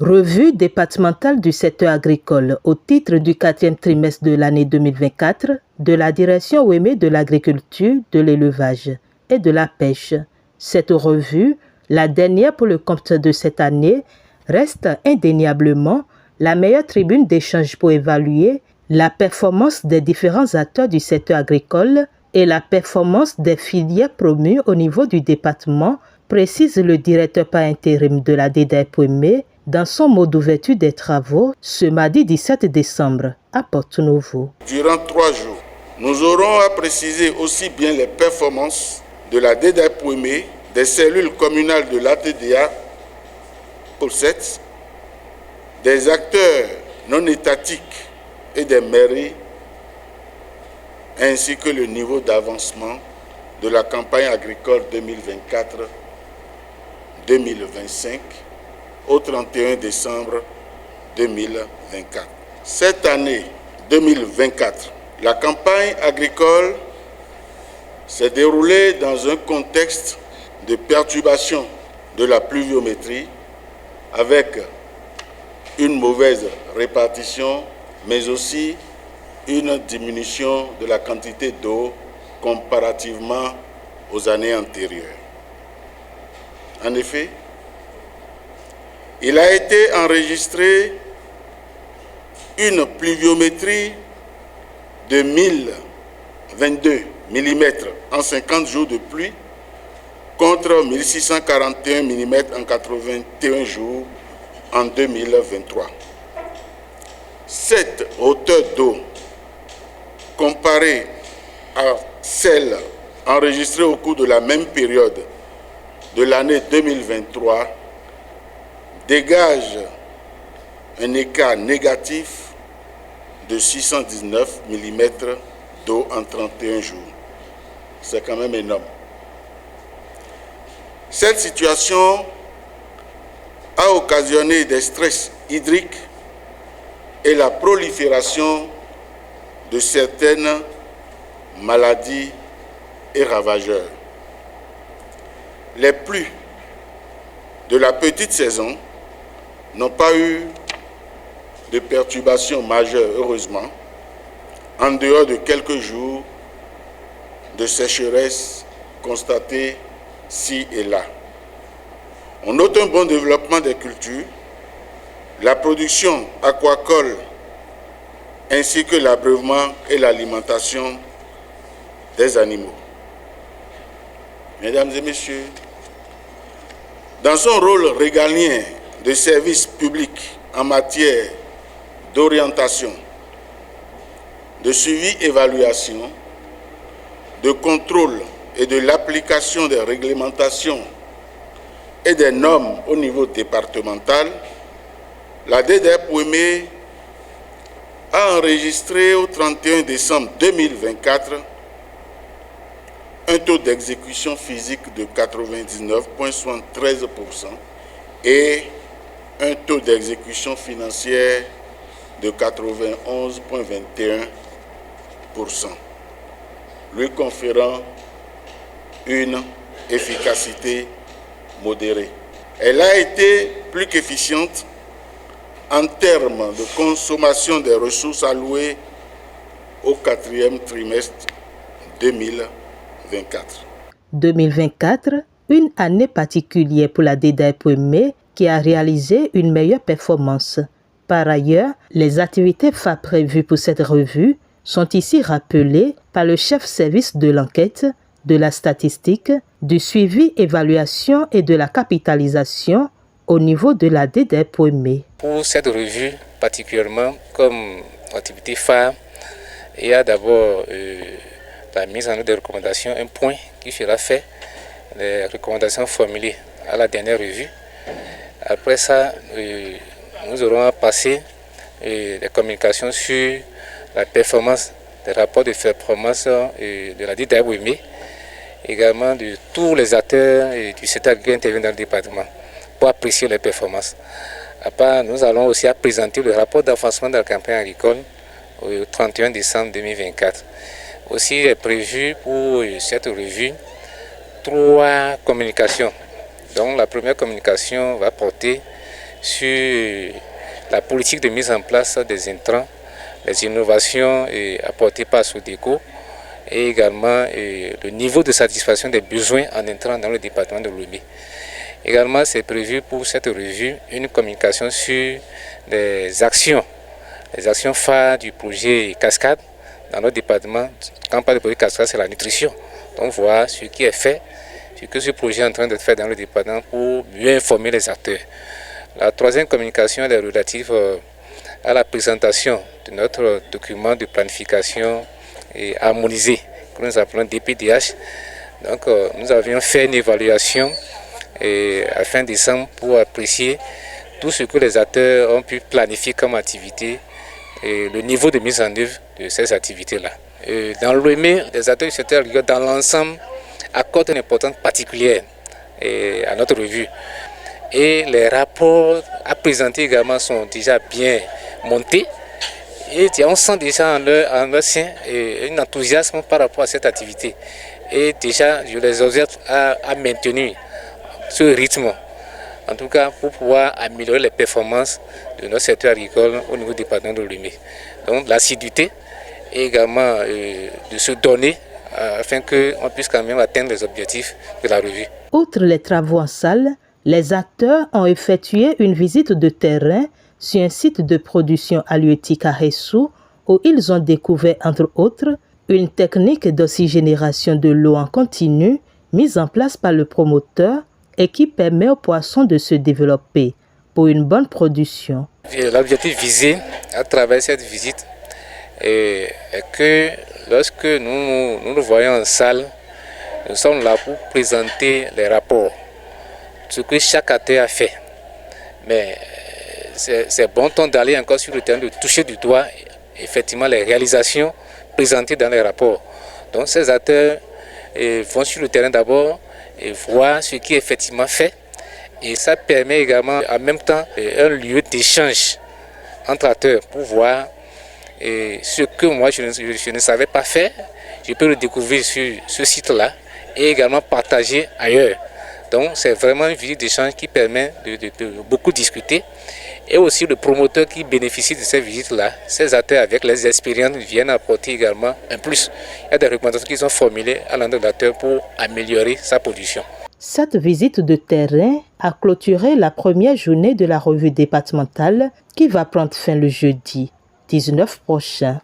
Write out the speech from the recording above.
Revue départementale du secteur agricole au titre du 4e trimestre de l'année 2024 de la direction OEME de l'agriculture, de l'élevage et de la pêche. Cette revue, la dernière pour le compte de cette année, reste indéniablement la meilleure tribune d'échange pour évaluer la performance des différents acteurs du secteur agricole et la performance des filières promues au niveau du département, précise le directeur par intérim de la DDAP-OEME dans son mot d'ouverture des travaux ce mardi 17 décembre à Porto-Novo. Durant 3 jours, nous aurons à préciser aussi bien les performances de la DDAP-OEME, des cellules communales de l'ATDA, POL7, des acteurs non étatiques et des mairies, ainsi que le niveau d'avancement de la campagne agricole 2024-2025 au 31 décembre 2024. Cette année 2024, la campagne agricole s'est déroulée dans un contexte de perturbation de la pluviométrie avec une mauvaise répartition, mais aussi une diminution de la quantité d'eau comparativement aux années antérieures. En effet, il a été enregistré une pluviométrie de 1022 mm en 50 jours de pluie contre 1641 mm en 81 jours en 2023. Cette hauteur d'eau, comparée à celle enregistrée au cours de la même période de l'année 2023, dégage un écart négatif de 619 mm d'eau en 31 jours. C'est quand même énorme. Cette situation a occasionné des stress hydriques et la prolifération de certaines maladies et ravageurs. Les pluies de la petite saison n'ont pas eu de perturbations majeures, heureusement, en dehors de quelques jours de sécheresse constatée ci et là. On note un bon développement des cultures, la production aquacole ainsi que l'abreuvement et l'alimentation des animaux. Mesdames et messieurs, dans son rôle régalien de service public en matière d'orientation, de suivi-évaluation, de contrôle et de l'application des réglementations et des normes au niveau départemental, la DDAP-OEME a enregistré au 31 décembre 2024 un taux d'exécution physique de 99,73% et un taux d'exécution financière de 91,21%, lui conférant une efficacité modérée. Elle a été plus qu'efficiente en termes de consommation des ressources allouées au 4e trimestre 2024. 2024, une année particulière pour la DDAP-OEME qui a réalisé une meilleure performance. Par ailleurs, les activités phares prévues pour cette revue sont ici rappelées par le chef service de l'enquête, de la statistique, du suivi, évaluation et de la capitalisation au niveau de la DDAP-OEME. Pour cette revue, particulièrement comme activité phare, il y a d'abord la mise en œuvre des recommandations, un point qui sera fait, les recommandations formulées à la dernière revue. Après ça, nous aurons à passer les communications sur la performance, des rapports de performance de la DDAP-OEME, également de tous les acteurs du secteur agricole intervenant dans le département pour apprécier les performances. Après, nous allons aussi présenter le rapport d'avancement de la campagne agricole au 31 décembre 2024. Aussi est prévu pour cette revue 3 communications. Donc la première communication va porter sur la politique de mise en place des intrants, les innovations apportées par SODECO et également le niveau de satisfaction des besoins en intrants dans le département de Lomé. Également, c'est prévu pour cette revue une communication sur les actions phares du projet Cascade dans notre département. Quand on parle de projet Cascade, c'est la nutrition. Donc, voir ce qui est fait, ce que ce projet est en train de faire dans le département pour mieux informer les acteurs. La troisième communication elle est relative à la présentation de notre document de planification harmonisé, que nous appelons DPDH. Donc, nous avions fait une évaluation à fin décembre pour apprécier tout ce que les acteurs ont pu planifier comme activité et le niveau de mise en œuvre de ces activités-là. Dans l'OME, les acteurs du secteur agricole dans l'ensemble accordent une importance particulière à notre revue. Et les rapports à présenter également sont déjà bien montés. Et on sent déjà en leur sein un enthousiasme par rapport à cette activité. Et déjà, je les observe à maintenir ce rythme, en tout cas pour pouvoir améliorer les performances de notre secteur agricole au niveau du département de Lomé. Donc l'assiduité et également de se donner afin qu'on puisse quand même atteindre les objectifs de la revue. Outre les travaux en salle, les acteurs ont effectué une visite de terrain sur un site de production halieutique à Ressou où ils ont découvert, entre autres, une technique d'oxygénation de l'eau en continu mise en place par le promoteur et qui permet aux poissons de se développer pour une bonne production. L'objectif visé à travers cette visite est que lorsque nous le voyons en salle, nous sommes là pour présenter les rapports, ce que chaque acteur a fait. Mais c'est bon temps d'aller encore sur le terrain, de toucher du doigt effectivement les réalisations présentées dans les rapports. Donc ces acteurs vont sur le terrain d'abord et voir ce qui est effectivement fait. Et ça permet également en même temps un lieu d'échange entre acteurs pour voir ce que moi je ne savais pas faire. Je peux le découvrir sur ce site-là et également partager ailleurs. Donc c'est vraiment une visite d'échange qui permet de beaucoup discuter. Et aussi le promoteur qui bénéficie de ces visites-là, ces acteurs avec les expériences viennent apporter également un plus. Il y a des recommandations qui sont formulées à l'endroit de l'acteur pour améliorer sa production. Cette visite de terrain a clôturé la première journée de la revue départementale qui va prendre fin le jeudi 19 prochain.